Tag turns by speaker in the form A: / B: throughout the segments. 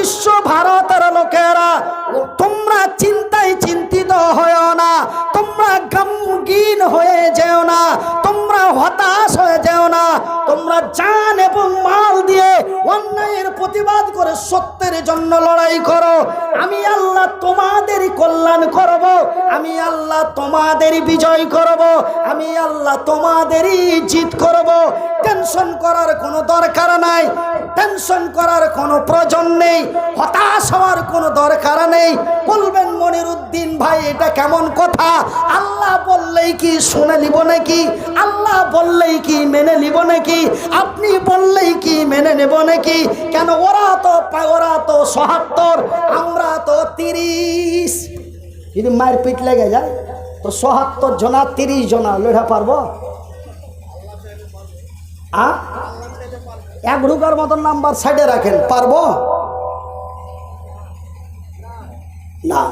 A: বিশ্ব ভারতের লোকেরা, তোমরা চিন্তায় চিন্তিত হয়েও না, তোমরা গমগীন হয়ে যেও না, তোমরা হতাশ হয়ে যেও না। তোমরা জান এবং মাল দিয়ে অন্যায়ের প্রতিবাদ করে সত্যের জন্য লড়াই করো। আমি আল্লাহ তোমাদেরই কল্যাণ করব, আমি আল্লাহ তোমাদেরই বিজয় করব, আমি আল্লাহ তোমাদেরই জিত করব। টেনশন করার কোনো দরকার নাই, টেনশন করার কোনো প্রয়োজন নেই, হতাশ হওয়ার কোনো দরকার নেই। বলবেন মনিরুদ্দিন ভাই এটা কেমন কথা? আল্লাহ বললেই কি শুনে নিব নাকি? আল্লাহ বললেই কি মেনে নিব নাকি? আপনি বললেই কি মেনে নেব নাকি? কেন ওরা তো ৭৭, আমরা তো ৩০। যদি মায়ের পিঠ লেগে যায় তো ৭৭ জনা ৩০ জনা লড়া পারবো? এক ঢুকার মতন নাম্বার সাইডে রাখেন, পারবো না?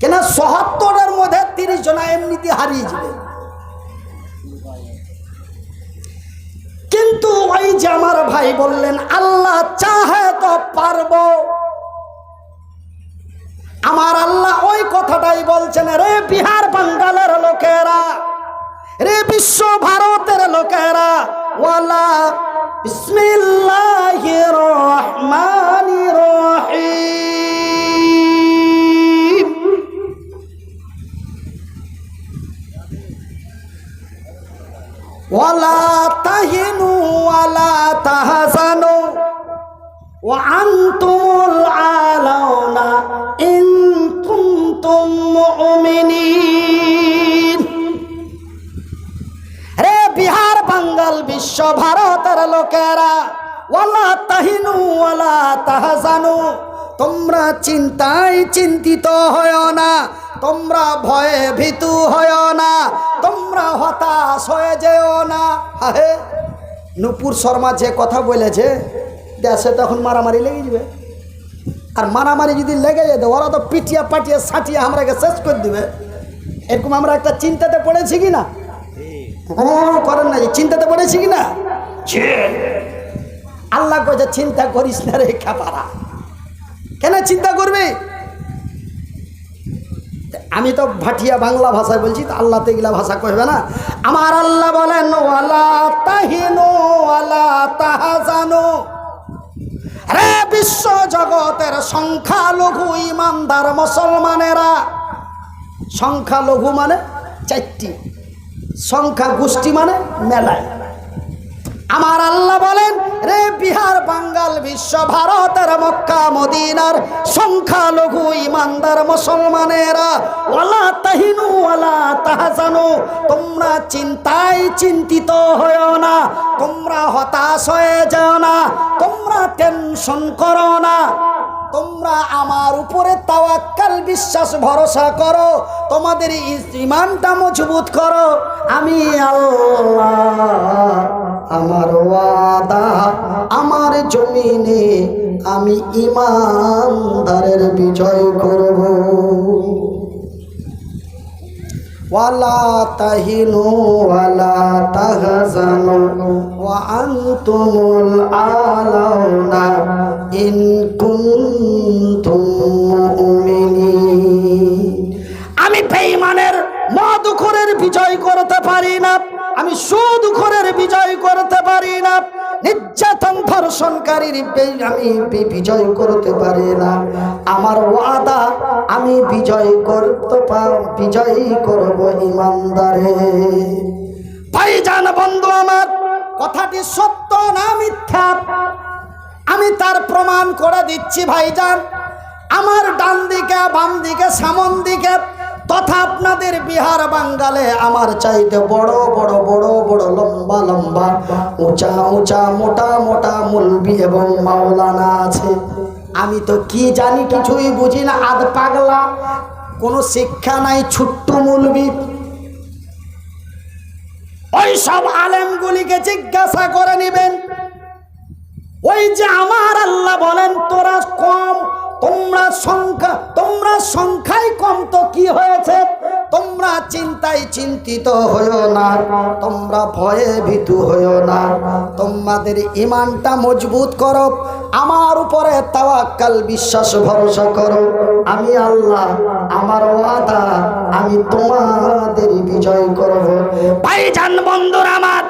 A: কেন ৭৭-এর মধ্যে ৩০ জনা এমনিতে হারিয়ে যাবে। কিন্তু ওই যে আমার ভাই বললেন আল্লাহ চাহে তো পারবো। আমার আল্লাহ ওই কথাটাই বলছেন, রে বিহার বাঙ্গালের লোকেরা, রে বিশ্ব ভারতের লোকেরা, ওয়ালা বিসমিল্লাহির রহমানির রহিম, ওয়ালা তাহিনু ওয়ালা তাহজানু ওয়া আনতুমুল আলাউনা ইন কুনতুম মুমিনিন। রে বিহার বাঙ্গাল বিশ্ব ভারতের লোকেরা, ওয়ালা তাহিনু ওয়ালা তাহজানু, তোমরা চিন্তায় চিন্তিত হয়ো না, তোমরা ভয়ে ভীতু হয়ো না, তোমরা হতাশ হয়ে যেও না। হে নূপুর শর্মা যে কথা বলেছে, দেশে তখন মারামারি লেগে যাবে। আর মারামারি যদি লেগে যেত, ওরা তো পিটিয়া পাটিয়া সাটিয়া আমরাকে শেষ করে দিবে। এরকম আমরা একটা চিন্তাতে পড়েছি কি না? করেন না, চিন্তাতে পড়েছি কি না? আল্লাহ কইছে চিন্তা করিস না রে খাপারা। কেন চিন্তা করবি? আমি তো ভাটিয়া বাংলা ভাষায় বলছি, তো আল্লাহ তো এগুলা ভাষা কইবে না। আমার আল্লাহ বলেন ওয়ালা তাহিনু ওয়ালা তাহজানু। রে বিশ্ব জগতের সংখ্যালঘু ইমানদার মুসলমানেরা, সংখ্যালঘু মানে 4টি, সংখ্যা গোষ্ঠী মানে মেলায়। আমার আল্লাহ বলেন রে বিহার বাঙ্গাল বিশ্ব ভারতের মক্কা মদিনার সংখ্যালঘু ইমানদার মুসলমানেরা, ওয়ালা তাহিনু ওয়ালা তাহজানু, তোমরা চিন্তায় চিন্তিত হয়ো না, তোমরা হতাশ হয়ে যাও না, তোমরা টেনশন করো না, তোমরা আমার উপরে তাওয়াক্কাল বিশ্বাস ভরসা করো, তোমাদের ঈমানটা মজবুত করো। আমি আল্লাহ, আমার ওয়াদা, আমার জমিনে আমি ঈমানদারের বিজয় করব। ওয়ালা তাহিনু ওয়ালা তাহজানু ওয়া আনতুমুল আলাউনা ইন কুনতুম মুমিনিন। আমি বেঈমানের মদখোরের বিজয় করতে পারি না, আমি সুদখোরের বিজয় করতে পারি না, নির্যাতন ধর্ষণকারীর আমি বিজয় করতে পারি না। আমার ওয়াদা, আমি বিজয় করব ইমানদারে। ভাইজান বন্ধু আমার, কথাটি সত্য না মিথ্যা আমি তার প্রমাণ করে দিচ্ছি। ভাইজান, আমার ডান দিকে বাম দিকে সামন দিকে তথা আপনাদের বিহার বাঙ্গালে আমার চাইতে বড় বড় বড় বড় লম্বা লম্বা উঁচা উঁচা মোটা মোটা মুলবি এবং মাওলানা আছে। আমি তো কি জানি, কিছুই বুঝি না, আধ পাগলা, কোনো শিক্ষা নাই, ছোট্ট মুলবি। ওই সব আলেমগুলিকে জিজ্ঞাসা করে নেবেন। ওই যে আমার আল্লাহ বলেন তোরা কম, তোমরা সংখ্যায় কম, তো কি হয়েছে? তোমরা চিন্তায় চিন্তিত হইও না, তোমরা ভয়ে ভীতু হইও না, তোমাদের ঈমানটা মজবুত করো, আমার উপরে তাওয়াক্কাল বিশ্বাস ভরসা করো। আমি আল্লাহ, আমার ওয়াদা, আমি তোমাদের বিজয় করব। ভাইজান বন্ধুরা আমার,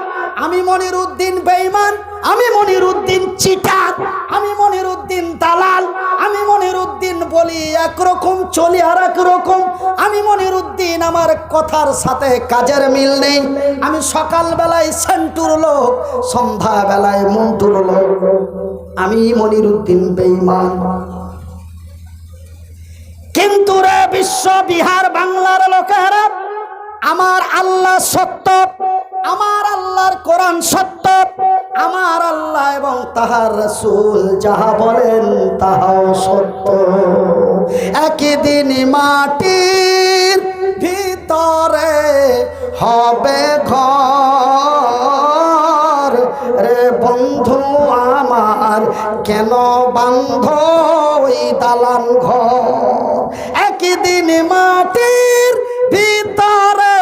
A: আমি মনিরউদ্দিন বেঈমান, আমি মনিরউদ্দিন চিটার, আমি মনিরউদ্দিন দালাল, আমি মনিরউদ্দিন বলি একরকম চলি আর এক রকম। আমি মনিরউদ্দিন, আমার কথার সাথে কাজের মিল নেই। আমি সকাল বেলায় সেন্টুর লোক, সন্ধ্যা বেলায় মন্টুর লোক। আমি মনিরউদ্দিন বেঈমান। কিন্তু রে বিশ্ব বিহার বাংলার লোকেরা, আমার আল্লাহ সত্য, আমার আল্লাহর কোরআন সত্য, আমার আল্লাহ এবং তাহার রাসূল যাহা বলেন তাহাও সত্য। একদিন মাটির ভিতরে হবে ঘর, রে বন্ধু আমার কেন বান্ধ ওই দালান ঘর। একদিন মাটির ভিতরে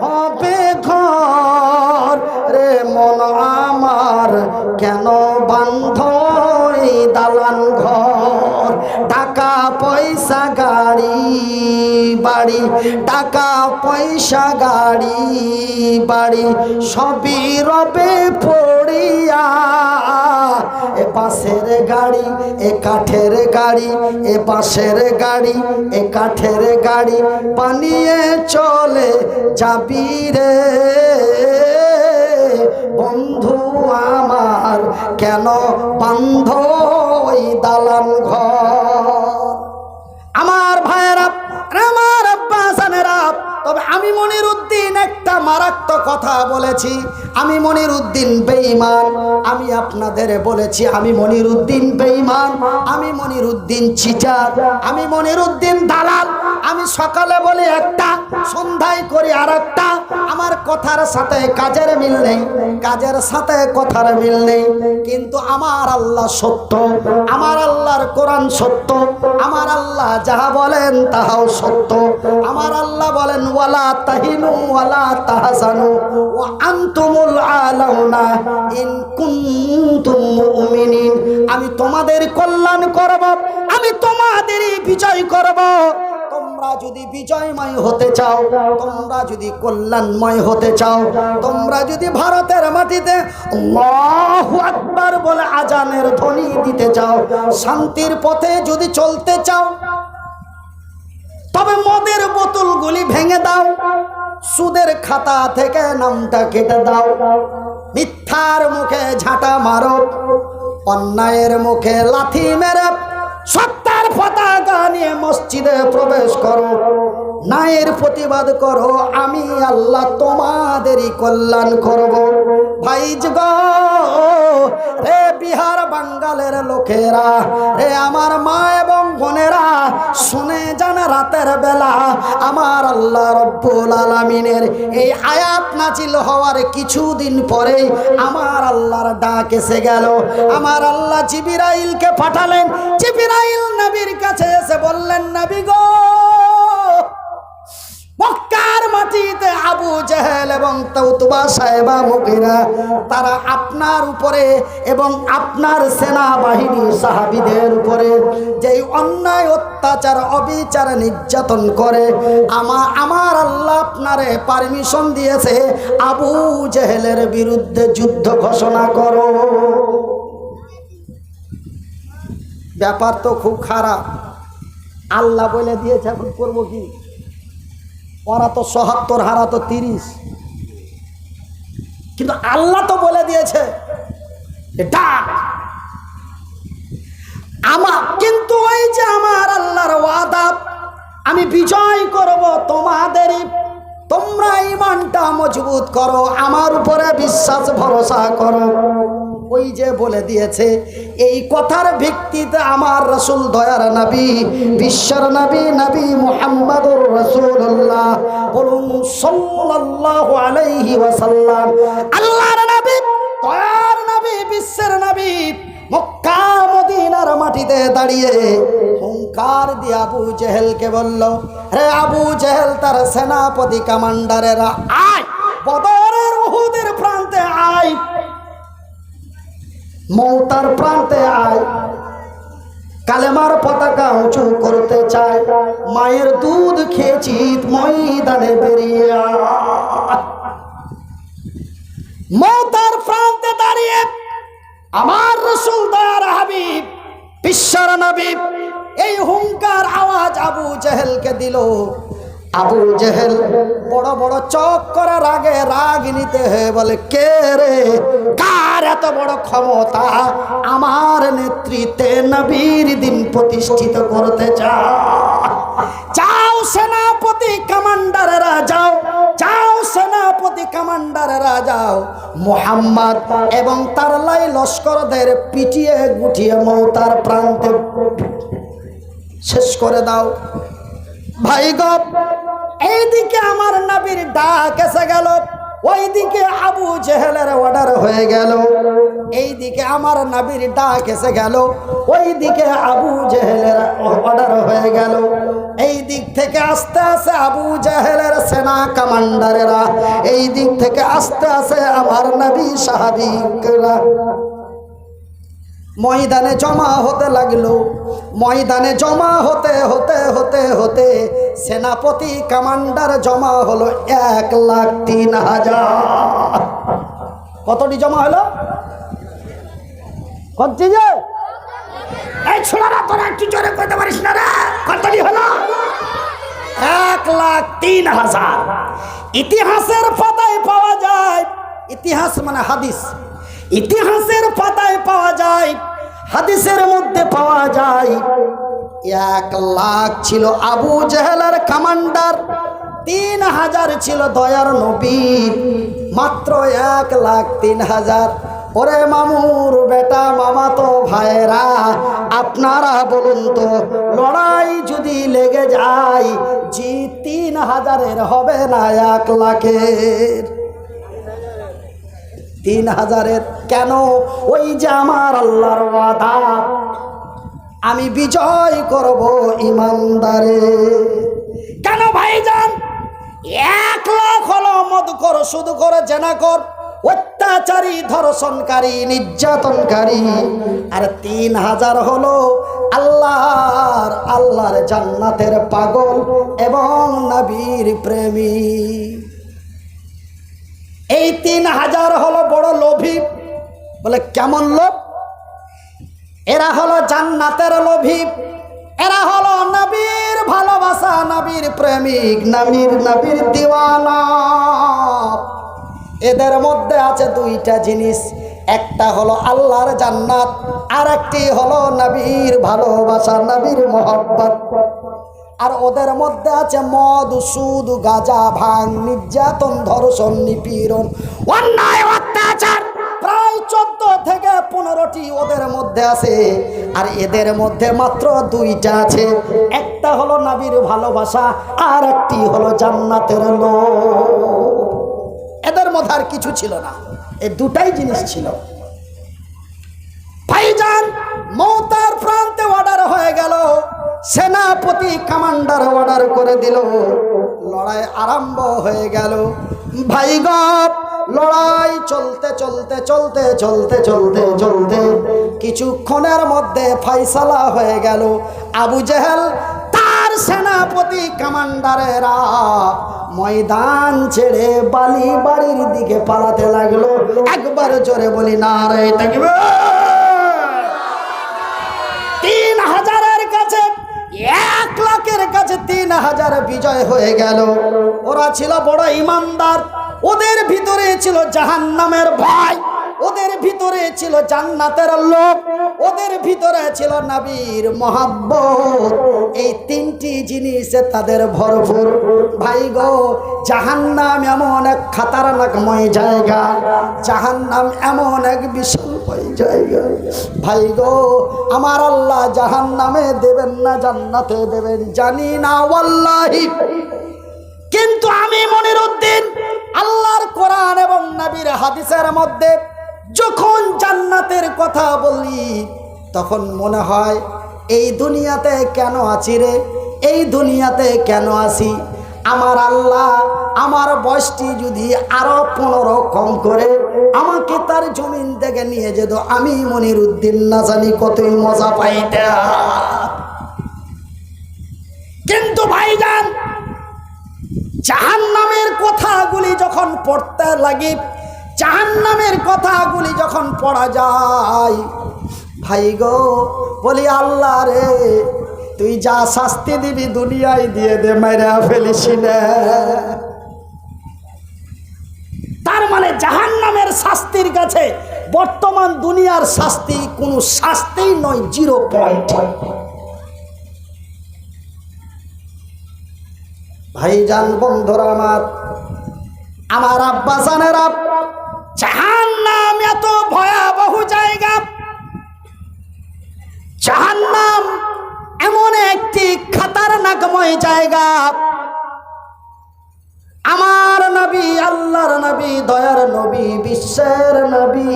A: হবে ঘর, রে মন আমার কেন বান্ধ ওই দালান ঘর। টাকা পয়সা গাড়ি বাড়ি, টাকা পয়সা গাড়ি বাড়ি সবই রবে পড়িয়া। এ বাঁশের গাড়ি, এ কাঠের গাড়ি, এ বাঁশের গাড়ি, এ কাঠের গাড়ি বানিয়ে চলে যাবি রে বন্ধু আমার কেন বান্ধ ওই দালান ঘর। আমার ভাইয়েরা, আমার আব্বাসানেরা, তবে আমি মনিরউদ্দিন একটা মারাত্মক কথা বলেছি। আমি মনিরউদ্দিন বেঈমান। আমি আপনাদের বলেছি আমি মনিরউদ্দিন বেঈমান, আমি মনিরউদ্দিন চিটার, আমি মনিরউদ্দিন দালাল। আমি সকালে বলি একটা, সন্ধ্যায় করি আর একটা। আমার কথার সাথে কাজের মিল নেই, কাজের সাথে কথার মিল নেই। কিন্তু আমার আল্লাহ সত্য, আমার আল্লাহর কোরআন সত্য, আমার আল্লাহ যাহা বলেন তাহাও সত্য। আমার আল্লাহ বলেন ওয়ালা তাহিনু ওয়ালা তাহজানু ওয়া আনতুমুল আলাউনা ইন কুনতুম মুমিনিন। আমি তোমাদের কল্যাণ করব, আমি তোমাদেরই বিজয় করব। তোমরা যদি বিজয়ময় হতে চাও, তোমরা যদি কল্যাণময় হতে চাও, তোমরা যদি ভারতের মাটিতে আল্লাহু আকবার বলে আজানের ধ্বনি দিতে চাও, শান্তির পথে যদি চলতে চাও, তবে মদের বোতলগুলি ভেঙে দাও, সুদের খাতা থেকে নামটা কেটে দাও, মিথ্যার মুখে ঝাঁটা মারো, অন্যায়ের মুখে লাথি মেরে সত্যার পতাকা নিয়ে মসজিদে প্রবেশ করো, ন্যায়ের প্রতিবাদ করো। আমি আল্লাহ তোমাদেরই কল্যাণ করব। ভাইজ গো, রে বিহার বাঙ্গালের লোকেরা, রে আমার মা এবং বোনেরা, শুনে যান রাতের বেলা আমার আল্লাহ রব্বুল আলামিনের এই আয়াত নাজিল হওয়ার কিছুদিন পরেই আমার আল্লাহর ডাক এসে গেল। আমার আল্লাহ জিবরাইলকে পাঠালেন। জিবরাইল নবীর কাছে এসে বললেন, নবী গো, মক্কার মাটিতে আবু জেহেল এবং তাউতুবা সাহেবা মুগিরা তারা আপনার উপরে এবং আপনার সেনাবাহিনী সাহাবীদের উপরে যেই অন্যায় অত্যাচার অবিচার নির্যাতন করে, আমার আল্লাহ আপনারে পারমিশন দিয়েছে আবু জেহেলের বিরুদ্ধে যুদ্ধ ঘোষণা করো। ব্যাপার তো খুব খারাপ। আল্লাহ বলে দিয়েছে, এখন করবো কি? ওরা তো ৭৭, হারা তো ৩০, কিন্তু আল্লাহ তো বলে দিয়েছে ডাক আমার। কিন্তু ওই যে আমার আল্লাহর ওয়াদা, আমি বিজয় করব তোমাদেরই। তোমরা ঈমানটা মজবুত করো, আমার উপরে বিশ্বাস ভরসা করো। ওই যে বলে দিয়েছে, এই কথার ভিত্তিতে আমার রাসূল, দয়ার নবী, বিশ্বর নবী, নবী মুহাম্মদুর রাসূলুল্লাহ, বলুন সাল্লাল্লাহু আলাইহি ওয়াসাল্লাম, আল্লাহর নবী, দয়ার নবী, বিশ্বের নবী, মক্কা মদিনার মাটিতে দাঁড়িয়ে হুঙ্কার দিয়ে আবু জেহেলকে বলল, রে আবু জেহেল, তার সেনাপতি কমান্ডারেরা, আয় বদরের উহুদের প্রান্তে আয়, মৌতার প্রান্তে আয়, কালেমার পতাকা উঁচু করতে চায়, মায়ের দুধ খেয়েছি, ময়দানে বেরিয়ে আয়। মৌতার প্রান্তে দাঁড়িয়ে আমার রাসূল দয়ার হাবিব বিশ্বর নবী এই হুঙ্কার আওয়াজ আবু জেহেলকে দিল। আবু জেহেল বড় বড় চোখ করে রাগে রাগিনীতে হয়ে বলে, কে রে, কার এত বড় ক্ষমতা আমার নেতৃত্বে নবীর দিন প্রতিষ্ঠিত করতে চাও? যাও সেনাপতি কমান্ডারেরা যাও, যাও সেনাপতি কমান্ডারেরা যাও, মুহাম্মদ এবং তার লাই লস্করদের পিটিয়ে গুটিয়ে মৌতার প্রান্তে শেষ করে দাও। ভাই গো, এইদিকে আমার নবীর ডাক এসে গেল, ওইদিকে আবু জেহেলের অর্ডার হয়ে গেল। এইদিকে আমার নবীর ডাক এসে গেল, ওইদিকে আবু জেহেলের অর্ডার হয়ে গেল। এই দিক থেকে আস্তে আস্তে আবু জেহেলের সেনা কমান্ডারেরা, এই দিক থেকে আস্তে আস্তে আমার নবী সাহাবীরা ময়দানে জমা হতে লাগলো। ময়দানে জমা হতে হতে হতে হতে সেনাপতি কমান্ডার জমা হলো 1,03,000। কতটি জমা হলো? কতটি? যে এই ছোড়ারা, তোরা একটু জোরে কইতে পারিস না রে, কতটি হলো? 1,03,000। ইতিহাসের পাতায় পাওয়া যায়, ইতিহাস মানে হাদিস, ইতিহাসের পাতায় পাওয়া যায়, হাদিসের মধ্যে পাওয়া যায় 1,00,000 ছিল আবু জেহেলের কমান্ডার, 3,000 ছিল দয়ার নবী, মাত্র 1,03,000। ওরে মামুর বেটা, মামাতো ভাইরা, আপনারা বলুন তো, লড়াই যদি লেগে যায়, জি 3,000-এর হবে না 1,00,000-এর? 3,000-এর কেন? ওই যে আমার আল্লাহর ওয়াদা, আমি বিজয় করব ইমানদারে। কেন ভাইজান? 1,00,000 হলো মদখোর, সুদখোর, জেনাখোর, অত্যাচারী, ধর্ষণকারী, নির্যাতনকারী, আর 3,000 হলো আল্লাহর জান্নাতের পাগল এবং নবীর প্রেমী। এই 3,000 হলো বড় লোভী। বলে কেমন লোভ? এরা হলো জান্নাতের লোভী, এরা হলো নবীর ভালোবাসা, নবীর প্রেমিক, নবীর দিওয়ানা। এদের মধ্যে আছে দুইটা জিনিস, একটা হলো আল্লাহর জান্নাত, আর একটি হলো নবীর ভালোবাসা, নবীর মহব্বত। আর ওদের মধ্যে আছে মদ, সুদ, গাঁজা, ভাঙ, নির্যাতন, ধর্ষণ, নিপীড়ন, অন্যায়, অত্যাচার, প্রায় 14 থেকে 15টি ওদের মধ্যে আছে। আর এদের মধ্যে মাত্র দুইটা আছে, একটা হলো নবীর ভালোবাসা, আর একটি হলো জান্নাতের লোভ। এদের মধ্যে আর কিছু ছিল না, এই দুটাই জিনিস ছিল। ভাইজান, মৌতার প্রান্তে অর্ডার হয়ে গেল, সেনাপতি কমান্ডার অর্ডার করে দিল, লড়াই আরম্ভ হয়ে গেল। ভাই গো, লড়াই চলতে চলতে চলতে চলতে চলতে চলতে কিছুক্ষণের মধ্যে ফয়সালা হয়ে গেল। আবু জেহেল তার সেনাপতি কমান্ডারেরা ময়দান ছেড়ে বাড়ির দিকে পালাতে লাগলো। একবার জোরে বলি নারে তাকবীর। 3,000-এর কাছে 1,00,000-এর কাছে 3,000 বিজয় হয়ে গেল। ওরা ছিল বড় ইমানদার, ওদের ভিতরে ছিল জাহান্নামের ভয়, ওদের ভিতরে ছিল জান্নাতের লোভ, ওদের ভিতরে ছিল নবীর মহব্বত। এই তিনটি জিনিসে তাদের ভরপুর। ভাই গো, জাহান্নাম এমন এক খাতারনাকময় জায়গা, জাহান্নাম এমন এক বিশালময় জায়গা। ভাই গো, আমার আল্লাহ জাহান্নামে দেবেন না জান্নাতে দেবেন জানি না ওয়াল্লাহি, কিন্তু আমি মনিরউদ্দিন আল্লাহর কোরআন এবং নবীর হাদিসের মধ্যে যখন জান্নাতের কথা বলি, তখন মনে হয় এই দুনিয়াতে কেন আছি রে, এই দুনিয়াতে কেন আসি? আমার আল্লাহ আমার বয়সটি যদি আরো 15 কম করে আমাকে তার জমিন থেকে নিয়ে যেত, আমি মনিরুদ্দিন না জানি কতই মজা পাইতাম। কিন্তু ভাইজান, জাহান্নামের কথাগুলি যখন পড়তে লাগি, জাহান্নামের কথাগুলি যখন পড়া যায়, ভাই গো বলি আল্লাহ রে, তুই যা শাস্তি দিবি দুনিয়ায় দিয়ে দে, মেরা ফেলিস না। তার মানে জাহান্নামের শাস্তির কাছে বর্তমান দুনিয়ার শাস্তি কোনো শাস্তিই নয়, 0 পয়েন্ট। ভাইজান বন্ধুরা আমার আব্বা জানেরা, জাহান্নাম এত ভয়াবহ জায়গা, জাহান্নাম এমন একটি খতরনাকময় জায়গা। আমার নবী, আল্লাহর নবী, দয়ার নবী, বিশ্বের নবী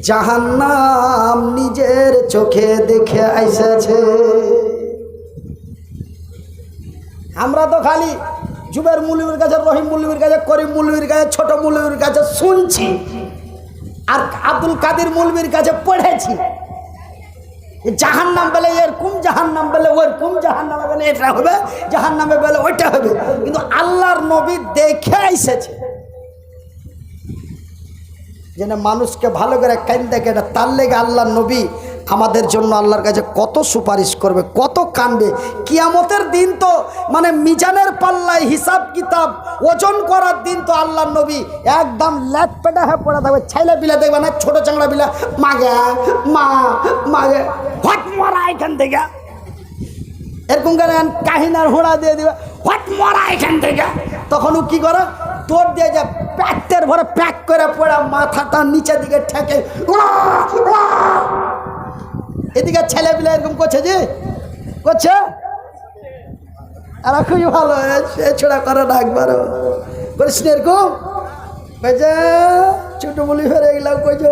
A: জাহান্নাম নিজের চোখে দেখে আইসেছে। আমরা তো খালি জুবের মৌলবীর কাছে, রহিম মৌলবীর কাছে, করিম মৌলবীর কাছে, ছোট মৌলবীর কাছে শুনছি, আর আব্দুল কাদের মৌলবীর কাছে পড়েছি। জাহান্নাম বলে এরকম, জাহান্নাম বলে ওরকম, জাহান্নামে বলে এটা হবে, জাহান্নামে বলে ওইটা হবে। কিন্তু আল্লাহর নবী দেখে আইসেছে যেন মানুষকে ভালো করে কান্দে কেটে, তার লেগে আল্লাহর নবী আমাদের জন্য আল্লাহর কাছে কত সুপারিশ করবে, কত কান্দবে। কিয়ামতের দিন তো মানে মিজানের পাল্লায় হিসাব কিতাব ওজন করার দিন তো আল্লাহর নবী একদম ল্যাট পেটা হয়ে পড়ে থাকবে। ছেলে বিলা দেখবে না, ছোট চাংড়া বিলা মাগে মা মাগে হট মরা এখান থেকে, এরকম করে কাহিনার হোড়া দিয়ে দিবে, হট মরা এখান থেকে। তখন ও কি করে, তোর দিয়ে যে প্যাকের ভরে প্যাক করে পড়ে মাথাটা নিচের দিকে ঠেকে, এদিকে ছেলেপিলে এরকম করছে, যে করছে আর খুবই ভালো, সে ছোড়া করে না একবারও করিস না এরকম। কইছে ছোট বলি ফেরে গেলাম, কইছে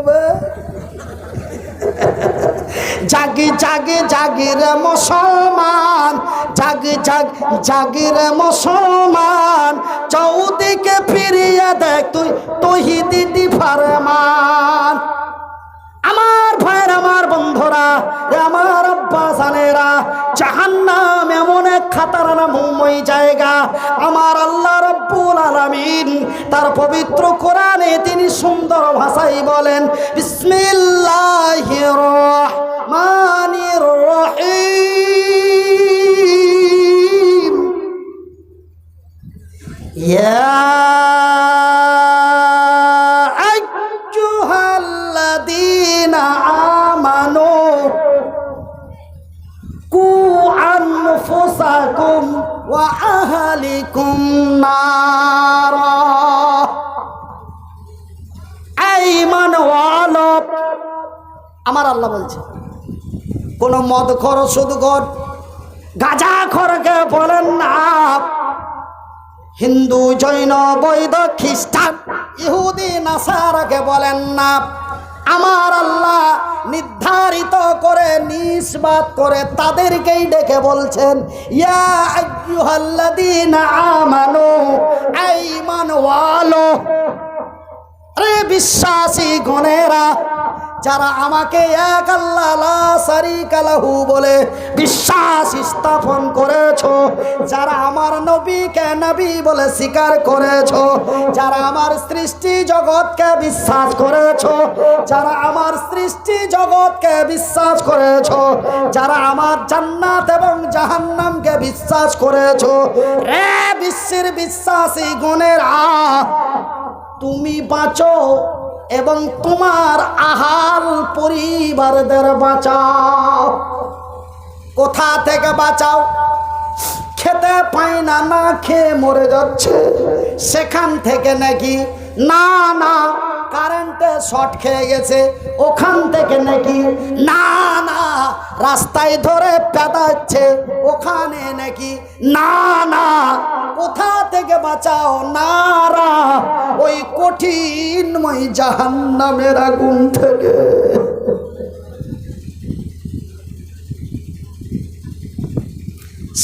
A: জাগি জাগি জাগি রে মুসলমান, জাগি জাগি জাগি রে মুসলমান, চৌদিকে ফিরিয়ে দেখ তুই তৌহিদি ফরমান। আমার ভাইয়ের, আমার বন্ধুরা, আমার আব্বা জানেরা, জাহান্নাম এমন এক খতরনাকময় জায়গা। আমার আল্লাহ রাব্বুল আলামিন তার পবিত্র কোরআনে তিনি সুন্দর ভাষায় বলেন, বিসমিল্লাহির রহমানির রহিম, ইয়া আমানু কু আনফুসাকুম ওয়া আহলিকুম নারা। এই ঈমানওয়ালা, আমার আল্লাহ বলছে, কোন মদখোর, সুদখোর, গাঁজাখোরকে বলেন না, হিন্দু, জৈন, বৌদ্ধ, খ্রিস্টান, ইহুদি, নাসারাকে বলেন না। আমার আল্লাহ নির্ধারিত করে, নিসবাত করে তাদেরকেই ডেকে বলছেন, ইয়া আইয়ুহাল্লাযীনা আমানু, এই ঈমানওয়ালা, রে বিশ্বাসী গণেরা, যারা আমাকে এক আল্লাহ লা শারীকা লাহু বলে বিশ্বাস স্থাপন করেছো, যারা আমার নবীকে নবী বলে স্বীকার করেছো, যারা আমার সৃষ্টি জগৎকে বিশ্বাস করেছো, যারা আমার সৃষ্টি জগৎকে বিশ্বাস করেছো, যারা আমার জান্নাত এবং জাহান্নামকে বিশ্বাস করেছো, রে বিশ্বের বিশ্বাসী গণেরা, তুমি বাঁচো এবং তোমার আহাল পরিবারদের বাঁচাও। কোথা থেকে বাঁচাও? খেতে পাই না, না খেয়ে মরে যাচ্ছে, সেখান থেকে নাকি? না না, কারেন্টে শর্ট খেয়ে গেছে, ওখান থেকে নাকি? না না, রাস্তায় ধরে পেদাচ্ছে, ওখানে নাকি? না না, কোথা থেকে বাঁচাও? নারা, ওই কঠিনময় জাহান্নামের আগুন থেকে।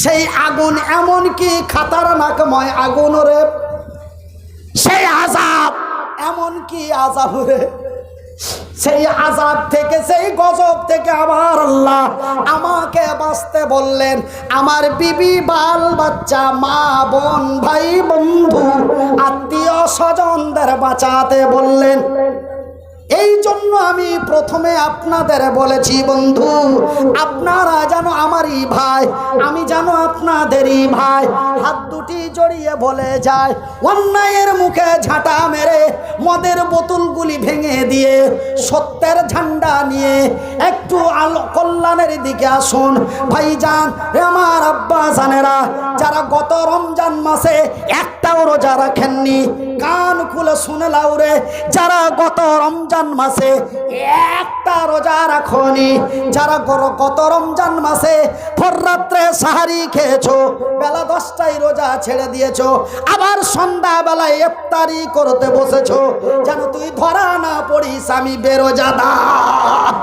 A: সেই আগুন এমন কি খাতারনাকময় আগুন রে, সেই আযাব এমন কি আযাব রে, সেই আযাব থেকে সেই গজব থেকে আমার আল্লাহ আমাকে বাঁচতে বললেন। আমার বিবি বাল বাচ্চা মা বোন ভাই বন্ধু আত্মীয় স্বজনদের বাঁচাতে বললেন। এই জন্য আমি প্রথমে আপনাদের বলেছি বন্ধু, আপনারা যেন আমারই ভাই, আমি যেন আপনাদেরই ভাই। হাত দুটি জড়িয়ে বলে যায়, অন্যায়ের মুখে ঝাঁটা মেরে মদের বোতলগুলি ভেঙে দিয়ে সত্যের ঝান্ডা নিয়ে একটু কল্যাণের দিকে আসুন। ভাইজান, আমার আব্বা জানেরা, যারা গত রমজান মাসে একটাও রোজা রাখেননি, কান খুলে শুনে লাও রে, যারা গত রমজান মাসে একটা রোজা রাখনি, যারা গত রমজান মাসে ভোর রাত্রে সাহারি খেয়েছো, বেলা 10টায় রোজা ছেড়ে দিয়েছো, আবার সন্ধ্যা বেলায় ইফতারি করতে বসেছো, যেন তুই ধরা না পড়িস আমি বেরোজাদার।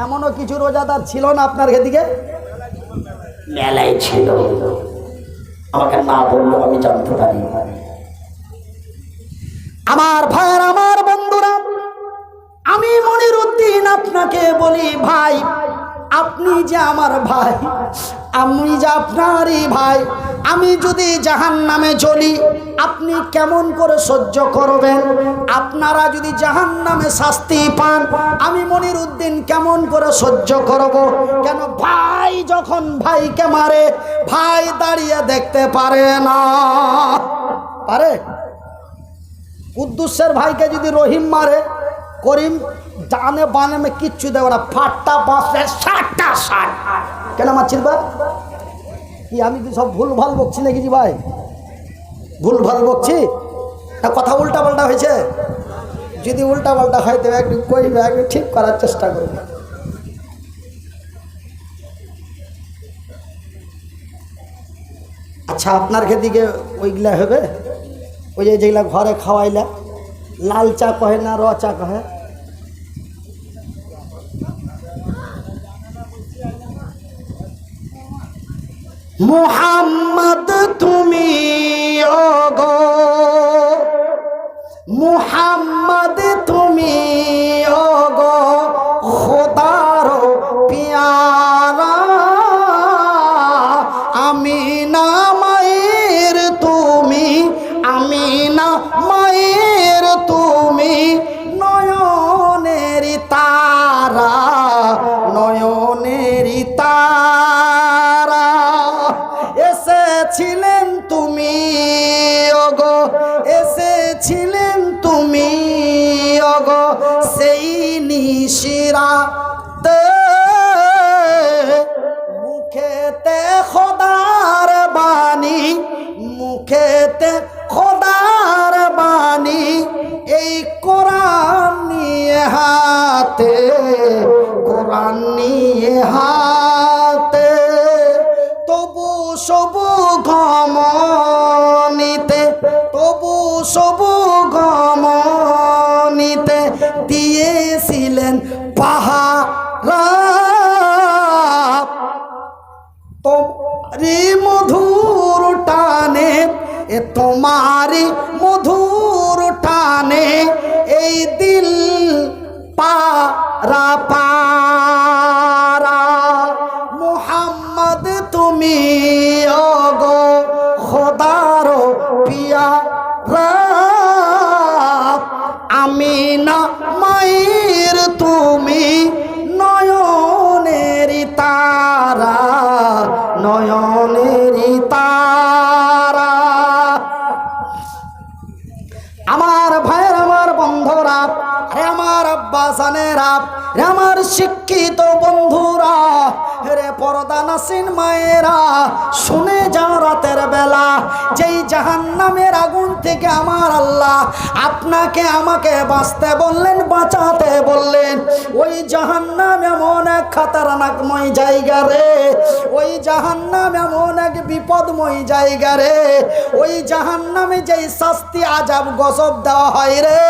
A: এমনও কিছু রোজাদার ছিল না আপনার এদিকে? মেলাই ছিল, আমাকে না বললো আমি জানতে পারি। আমার ভাইয়ের, আমার বন্ধুরা, আমি মনিরউদ্দিন আপনাকে বলি ভাই, আপনি যে আমার ভাই, আমি যে আপনারই ভাই। আমি যদি জাহান্নামে চলি আপনি কেমন করে সহ্য করবেন? আপনারা যদি জাহান্নামে শাস্তি পান আমি মনিরউদ্দিন কেমন করে সহ্য করব? কেন ভাই যখন ভাইকে মারে ভাই দাঁড়িয়ে দেখতে পারে না। পারে? কুদ্দুসের ভাইকে যদি রহিম মারে, করিম ডানে বানে মে কিচ্ছু দেবে না, ফাটটা বাঁচলে 60টা 60। কেন মারছিল বা কি? আমি কি সব ভুল ভাল বকছি নাকি ভাই? ভুল ভাল বকছি না? কথা উল্টা পাল্টা হয়েছে? যদি উল্টা পাল্টা হয় তবে একটু কইবে, একটু ঠিক করার চেষ্টা করবে। আচ্ছা, আপনার দিকে ওইগুলা হবে? ওই যে যেগুলা ঘরে খাওয়াইলা, লাল চা কহে না র চা কহে? মুহাম্মদ তুমি ওগো, মুহাম্মদ তুমি ওগো খোদার পিয়ারা, আমিনা মায়ের তুমি, আমিনা মায়ের তুমি নয়নেরি তারা, নয়নেরি তারা। এসেছিলেন তুমি ওগো, এসেছিলেন তুমি ওগো সেই নিশিরাতে, মুখেতে খোদার বাণী, মুখেতে খোদার বাণী, এই কোরআন নিয়ে হাতে, কোরআন নিয়ে হাতে। তবু সবু গমনিতে, তবু সবু গমনিতে দিয়েছিলেন পাহারা, তোমারি মধুর টানে, এ তোমারি মধুর টানে এই দিল পারা পারা। মুহাম্মদ তুমি ওগো খোদার পিয়ারা, আমিনা মায়ের তুমি নয়নেরি তারা, নয়নেরি তারা। আমার ভাইয়ের, আমার বন্ধুরা, আমার আব্বা জানেরা, আমার শিক্ষিত বন্ধুরা, রে পর্দানাসীন মায়েরা, শুনে যাও রাতের বেলা যেই জাহান্নামের আগুন থেকে আমার আল্লাহ আপনাকে আমাকে বাঁচতে বললেন, বাঁচাতে বললেন। ওই জাহান্নাম এমন এক খাতারনাকময় জায়গা রে, ওই জাহান্নাম এমন এক বিপদময় জায়গা রে, ওই জাহান্নামে যেই শাস্তি আযাব গজব দেওয়া হয় রে,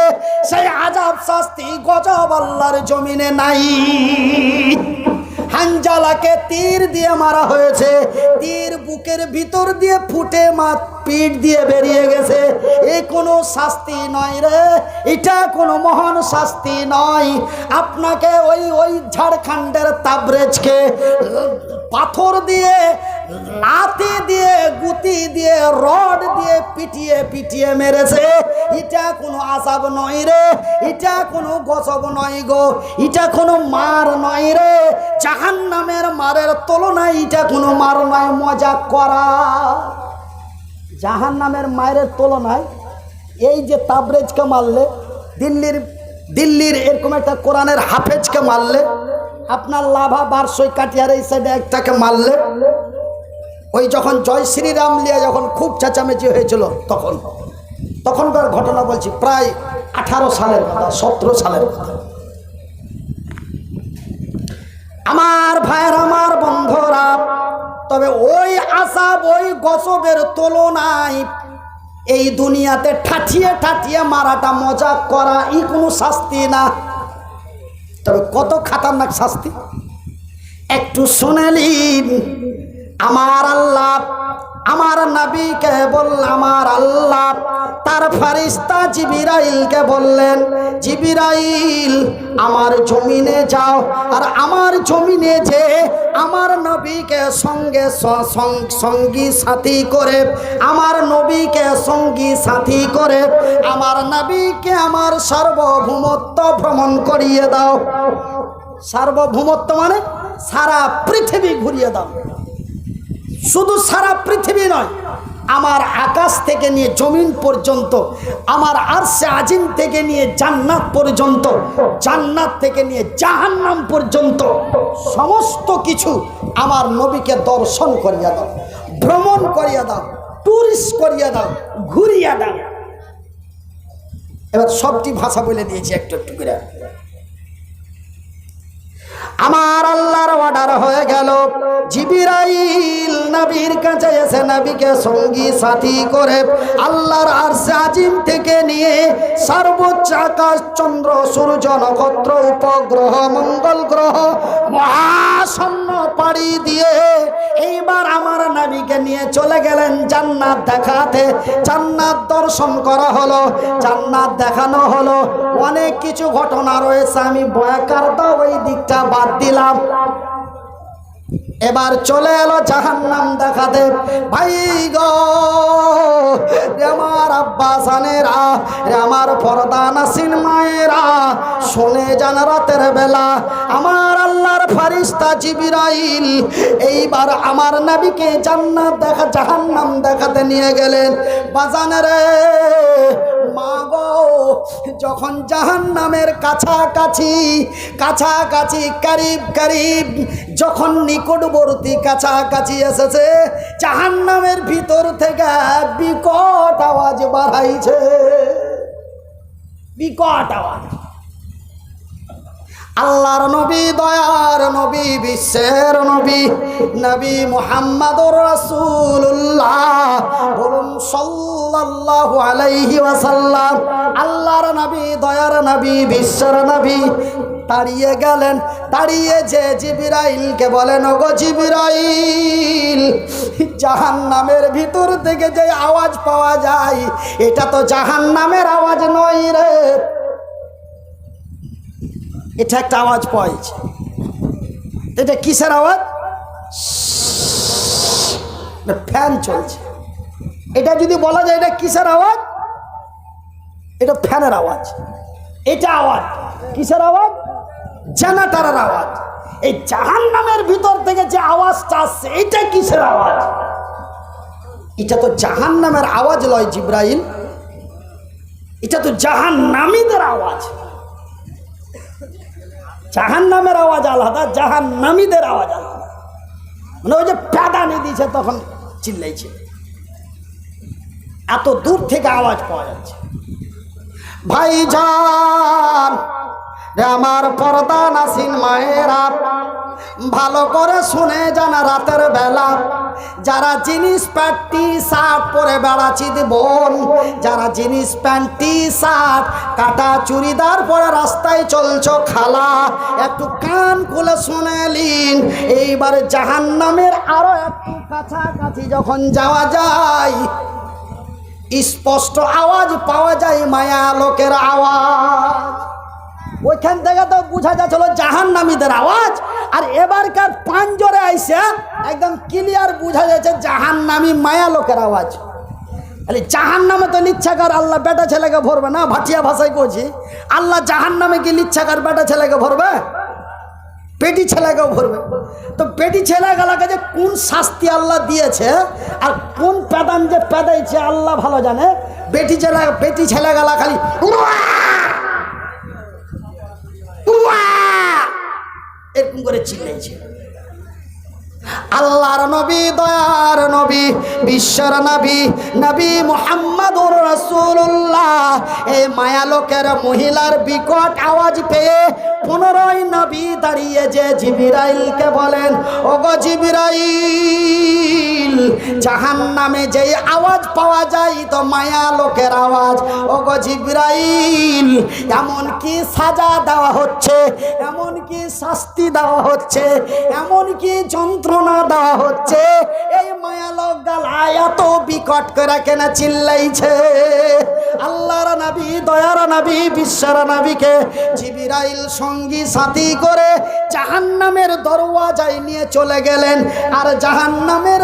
A: সেই আযাব শাস্তি গজব আল্লাহর জমিনে নাই। হানজালাকে তীর দিয়ে মারা হয়েছে, তীর বুকের ভিতর দিয়ে ফুটে পিঠ দিয়ে বেরিয়ে গেছে। এ কোনো শাস্তি নয় রে, এটা কোনো মহান শাস্তি নয়। আপনাকে ওই ঝাড়খণ্ডের তাবরেজকে পাথর দিয়ে, লাথি দিয়ে, গুতি দিয়ে, রড দিয়ে পিটিয়ে পিটিয়ে মেরেছে। এটা কোনো আযাব নয় রে, এটা কোনো গজব নয় গো, এটা কোনো মার নয় রে। জাহান্নামের মারের তুলনায় এটা কোনো মার নয়, মজা করা। জাহান্নামের মায়ের তুলনায় এই যে তাবরেজকে মারলে, দিল্লির এরকম একটা কোরআনের হাফেজকে মারলে, আপনার লাভা বারসই কাটিয়ার এই সাইডে একটাকে মারলে, ওই যখন জয় শ্রীরাম লিয়া যখন খুব চেঁচামেচি হয়েছিল তখনকার ঘটনা বলছি, প্রায় 18 সালের কথা, 17 সালের কথা। আমার ভাইয়ের, আমার বন্ধুরা, তবে ওই আযাব, ওই গজবের তুলনায় এই দুনিয়াতে ঠাঠিয়ে ঠাঠিয়ে মারাটা, মজা করা, ই কোনো শাস্তি না। তবে কত খাতারনাক শাস্তি একটু শুনেলিন। আমার আল্লাহ আমার নবীকে বললেন, আমার আল্লাহ তার ফেরেশতা জিবরাইলকে বললেন, জিবরাইল আমার জমিনে যাও, আর আমার জমিনে যে আমার নবীকে সঙ্গী সাথী করে, আমার নবীকে সঙ্গী সাথী করে, আমার নবীকে আমার সার্বভৌমত্ব ভ্রমণ করিয়ে দাও। সার্বভৌমত্ব মানে সারা পৃথিবী ঘুরিয়ে দাও। শুধু সারা পৃথিবী নয়, আমার আকাশ থেকে নিয়ে জমিন পর্যন্ত, আমার আরশে আজিম থেকে নিয়ে জান্নাত পর্যন্ত, জান্নাত থেকে নিয়ে জাহান্নাম পর্যন্ত সমস্ত কিছু আমার নবীকে দর্শন করিয়া দাও, ভ্রমণ করিয়া দাও, টুরিস্ট করিয়া দাও, ঘুরিয়া দাও। এবার সবটি ভাষা বলে দিয়েছি একটু একটু করে। আমার আল্লাহর অর্ডার হয়ে গেল, জিবরাইল নবীর কাছে এসে নবীকে সঙ্গী সাথী করে আল্লাহর আরশে আজিম থেকে নিয়ে সর্বোচ্চ আকাশ, চন্দ্র, সূর্য, নক্ষত্র, উপগ্রহ, মঙ্গল গ্রহ, মহাশূন্য পাড়ি দিয়ে এইবার আমার নবীকে নিয়ে চলে গেলেন জান্নাত দেখাতে। জান্নাত দর্শন করা হলো, জান্নাত দেখানো হলো। অনেক কিছু ঘটনা রয়েছে, আমি বয়াকার দাও ওই দিকটা বাদ দিলাম। এবার চলে এলো জাহান্নাম দেখাতে। ভাই গো, আমার আব্বা জানেরা, আমার পর্দা নাসিন মায়েরা, শুনে যান রাতের বেলা আমার আল্লাহর ফেরেশতা জিবরাইল এইবার আমার নবীকে জান্নাত দেখা, জাহান্নাম দেখাতে নিয়ে গেলেন। বাজানেরে মা গো, যখন জাহান্নামের কাছাকাছি কাছাকাছি, করিব করিব, যখন নিকটবর্তী কাছাকাছি এসেছে, জাহান্নামের ভিতর থেকে বিকট আওয়াজ বাড়াইছে, বিকট আওয়াজ। আল্লাহর নবী, দয়ার নবী, বিশ্বের নবী, নবী মুহাম্মদুর রাসূলুল্লাহ, বলুন সাল্লাল্লাহু আলাইহি ওয়াসাল্লাম। আল্লাহর নবী, দয়ার নবী, বিশ্বের নবী দাঁড়িয়ে গেলেন। দাঁড়িয়ে যে জিবরাইলকে বলেন, ওগো জিবরাইল, জাহান্নামের ভিতর থেকে যে আওয়াজ পাওয়া যায়, এটা তো জাহান্নামের আওয়াজ নয় রে, এটা একটা আওয়াজ পাইছে। এটা কিসের আওয়াজ? ফ্যান চলছে। এটা যদি বলা যায় এটা কিসের আওয়াজ? এটা ফ্যানের আওয়াজ। এটা আওয়াজ কিসের আওয়াজ? জেনারেটরের আওয়াজ। এই জাহান্নামের ভিতর থেকে যে আওয়াজটা আসছে, এটা কিসের আওয়াজ? এটা তো জাহান্নামের আওয়াজ লয় জিবরাইল, এটা তো জাহান্নামীদের আওয়াজ। জাহান্নামের আওয়াজ আলাদা, জাহান্নামীদের আওয়াজ আলাদা। মানে ওই যে প্যাদানি দিয়েছে তখন চিল্লাইছে, এত দূর থেকে আওয়াজ পাওয়া যাচ্ছে। ভাইজান, রে আমার পর্দা নাসিন মায়েরা, ভালো করে শুনে যান, রাতের বেলা যারা জিনিস প্যান্ট টি শার্ট পরে বেড়াচ্ছি বোন, যারা জিনিস প্যান্ট টি শার্ট কাটা চুড়িদার পরে রাস্তায় চলছো খালা, একটু কান খুলে শুনে নিন। এইবার জাহান্নামের আরো একটু কাছাকাছি যখন যাওয়া যায়, স্পষ্ট আওয়াজ পাওয়া যায়, মায়া লোকের আওয়াজ। ওইখান থেকে তো বোঝা যাচ্ছিল জাহান্নামীদের আওয়াজ, আর এবারকার পাঁচজোরে আইসে একদম ক্লিয়ার বোঝা যাচ্ছে জাহান্নামী মায়া লোকের আওয়াজ। তাহলে জাহান্নামে তো লিচ্ছাকার আল্লাহ বেটা ছেলেকে ভরবে না, ভাটিয়া ভাষায় করছি। আল্লাহ জাহান্নামে কি লিচ্ছাকার বেটা ছেলেকে ভরবে? পেটি ছেলেকেও ভরবে। তো পেটি ছেলেগুলোকে যে কোন শাস্তি আল্লাহ দিয়েছে আর কোন প্যাদান যে পেদাইছে আল্লাহ ভালো জানে। পেটি ছেলেগুলা খালি এরকম করে চিল্লাইছে। আল্লাহর নবী, দয়ার নবী, বিশ্বর নবী, নবী মুহাম্মদুর রাসূলুল্লাহ এই মায়ালোকের মহিলার বিকট আওয়াজ পেয়ে 15 নবী দাঁড়িয়ে যে জিবরাইলকে বলেন, ওগো জিবরাইল, জাহান্নামে যেই আওয়াজ পাওয়া যায় তো মায়া লোকের আওয়াজ। ওগো জিবরাইল, এমন কি সাজা দেওয়া হচ্ছে, এমন কি শাস্তি দেওয়া হচ্ছে, এমন কি যন্ত্রণা দেওয়া হচ্ছে, এই মায়া লোক গালায় এত বিকট করে কেন চিল্লাইছে? আল্লাহর নবী, দয়ার নবী, বিশ্বর নবীকে জিবরাইল সঙ্গী সাথী করে জাহান্নামের দরওয়াজায় নিয়ে চলে গেলেন। আর জাহান্নামের